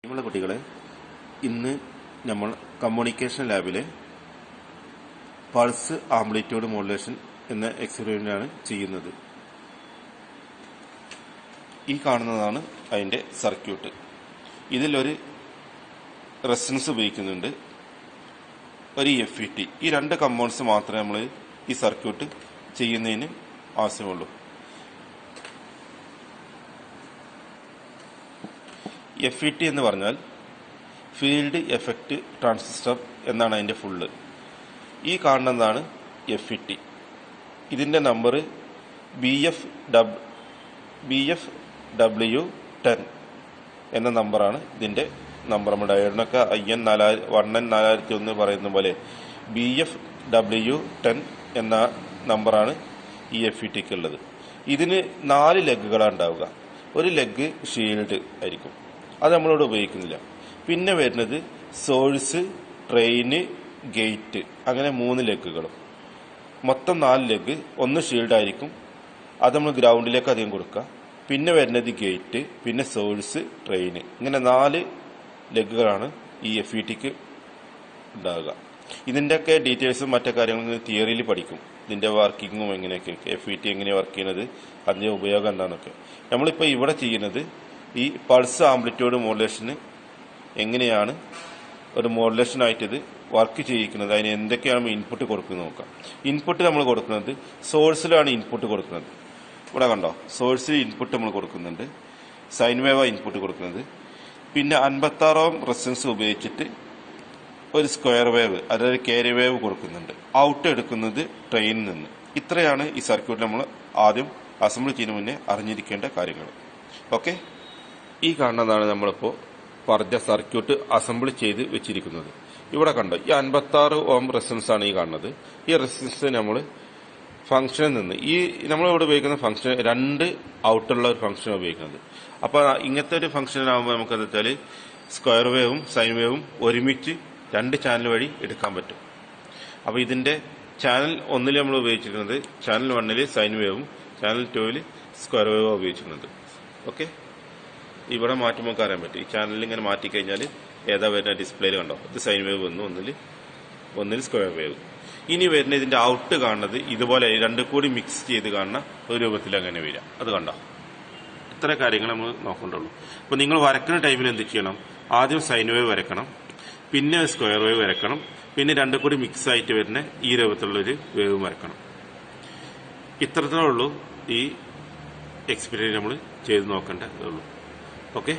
നമ്മളെ കുട്ടികളെ ഇന്ന് നമ്മൾ കമ്മ്യൂണിക്കേഷൻ ലാബിലെ പൾസ് ആംപ്ലിറ്റ്യൂഡ് മോഡുലേഷൻ എന്ന എക്സ്പെരിമെന്റാണ് ചെയ്യുന്നത്. ഈ കാണുന്നതാണ് അതിന്റെ സർക്യൂട്ട്. ഇതിലൊരു റെസിസ്റ്റൻസ് ഉപയോഗിക്കുന്നുണ്ട്, ഒരു FET. ഈ രണ്ട് കമ്പോണൻസ് മാത്രമേ നമ്മൾ ഈ സർക്യൂട്ട് ചെയ്യുന്നതിന് ആവശ്യമുള്ളൂ. FET എന്ന് പറഞ്ഞാൽ ഫീൽഡ് എഫക്റ്റ് ട്രാൻസിസ്റ്റർ എന്നാണ് അതിന്റെ ഫുള്ള്. ഈ കാണുന്നതാണ് FET. ഇതിന്റെ നമ്പർ BFW10 എന്ന നമ്പറാണ് ഇതിന്റെ നമ്പർ. നമ്മുടെ ഡയോഡിനൊക്കെ IN4001 പറയുന്ന പോലെ BFW10 എന്ന നമ്പറാണ് ഈ FETക്ക് ഉള്ളത്. ഇതിന് 4 ലെഗുകളാണ് ഉണ്ടാവുക. ഒരു ലെഗ് ഷീൽഡ് ആയിരിക്കും, അത് നമ്മളിവിടെ ഉപയോഗിക്കുന്നില്ല. പിന്നെ വരുന്നത് സോഴ്സ്, ട്രെയിന്, ഗേറ്റ്, അങ്ങനെ 3 ലെഗുകളും. മൊത്തം 4 ലെഗ്. ഒന്ന് ഷീൽഡ് ആയിരിക്കും, അത് നമ്മൾ ഗ്രൗണ്ടിലേക്ക് അധികം കൊടുക്കുക. പിന്നെ വരുന്നത് ഗേറ്റ്, പിന്നെ സോഴ്സ്, ട്രെയിന്, ഇങ്ങനെ 4 ലെഗുകളാണ് ഈ FETക്ക് ഉണ്ടാവുക. ഇതിൻ്റെയൊക്കെ ഡീറ്റെയിൽസും മറ്റു കാര്യങ്ങളും തിയറിയിൽ പഠിക്കും. ഇതിന്റെ വർക്കിങ്ങും എങ്ങനെയൊക്കെ, FET എങ്ങനെയാണ് വർക്ക് ചെയ്യുന്നത്, അതിന്റെ ഉപയോഗം എന്താണെന്നൊക്കെ. നമ്മളിപ്പോൾ ഇവിടെ ചെയ്യുന്നത് ഈ പൾസ് ആംപ്ലിറ്റ്യൂഡ് മോഡുലേഷന് എങ്ങനെയാണ് ഒരു മോഡുലേഷനായിട്ട് ഇത് വർക്ക് ചെയ്യിക്കുന്നത്, അതിന് എന്തൊക്കെയാണ് ഇൻപുട്ട് കൊടുക്കുന്നത് നോക്കാം. ഇൻപുട്ട് നമ്മൾ കൊടുക്കുന്നത് സോഴ്സിലാണ് ഇൻപുട്ട് കൊടുക്കുന്നത്. ഇവിടെ കണ്ടോ, സോഴ്സിൽ ഇൻപുട്ട് നമ്മൾ കൊടുക്കുന്നുണ്ട്, സൈൻ വേവ് ഇൻപുട്ട് കൊടുക്കുന്നത്. പിന്നെ 56 ഓം റെസിസ്റ്റൻസ് ഉപയോഗിച്ചിട്ട് ഒരു സ്ക്വയർ വേവ്, അതായത് ക്യാരി വേവ് കൊടുക്കുന്നുണ്ട്. ഔട്ട് എടുക്കുന്നത് ട്രെയിനിൽ നിന്ന്. ഇത്രയാണ് ഈ സർക്യൂട്ട് നമ്മൾ ആദ്യം അസംബിൾ ചെയ്യുന്ന മുന്നേ അറിഞ്ഞിരിക്കേണ്ട കാര്യങ്ങൾ. ഓക്കെ, ഈ കാണുന്നതാണ് നമ്മളിപ്പോൾ പറഞ്ഞ സർക്യൂട്ട് അസംബിൾ ചെയ്ത് വെച്ചിരിക്കുന്നത്. ഇവിടെ കണ്ടോ, ഈ 56 ഓം റെസിസ്റ്റൻസ് ആണ് ഈ കാണുന്നത്. ഈ റെസിസ്റ്റൻസ് നമ്മൾ ഫംഗ്ഷനിൽ നിന്ന്, ഈ നമ്മളിവിടെ ഉപയോഗിക്കുന്ന ഫംഗ്ഷൻ 2 ഔട്ടുള്ള ഒരു ഫംഗ്ഷൻ ഉപയോഗിക്കുന്നത്. അപ്പോൾ ഇങ്ങനത്തെ ഒരു ഫംഗ്ഷനാകുമ്പോൾ നമുക്ക് എന്താ വെച്ചാൽ സ്ക്വയർ വേവും സൈൻ വേവും ഒരുമിച്ച് 2 ചാനൽ വഴി എടുക്കാൻ പറ്റും. അപ്പോൾ ഇതിന്റെ ചാനൽ 1 നമ്മൾ ഉപയോഗിച്ചിരിക്കുന്നത്, ചാനൽ 1 സൈൻ വേവും ചാനൽ 2 സ്ക്വയർ വേവും ഉപയോഗിച്ചിരുന്നത്. ഓക്കെ, ഇവിടെ മാറ്റുമ്പോൾ അറിയാൻ പറ്റും. ഈ ചാനലിൽ ഇങ്ങനെ മാറ്റിക്കഴിഞ്ഞാൽ ഏതാ വരുന്ന ഡിസ്പ്ലേയിൽ കണ്ടോ, ഇത് സൈൻ വേവ് വന്നു, ഒന്നിൽ സ്ക്വയർ വേവ്. ഇനി വരുന്ന ഇതിന്റെ ഔട്ട് കാണുന്നത് ഇതുപോലെ 2 കൂടി മിക്സ് ചെയ്ത് കാണുന്ന ഒരു രൂപത്തിൽ അങ്ങനെ വരിക. അത് കണ്ടോ, ഇത്ര കാര്യങ്ങൾ നമ്മൾ നോക്കേണ്ടുള്ളൂ. അപ്പോൾ നിങ്ങൾ വരക്കുന്ന ടൈമിൽ എന്ത് ചെയ്യണം, ആദ്യം സൈൻ വേവ് വരക്കണം, പിന്നെ സ്ക്വയർ വേവ് വരക്കണം, പിന്നെ 2 കൂടി മിക്സ് ആയിട്ട് വരുന്ന ഈ രൂപത്തിലുള്ളൊരു വേവ് വരക്കണം. ഇത്രത്തോളേ ഉള്ളൂ ഈ എക്സ്പെരിമെന്റ് നമ്മൾ ചെയ്ത് നോക്കേണ്ടതുള്ളൂ. ഓക്കെ.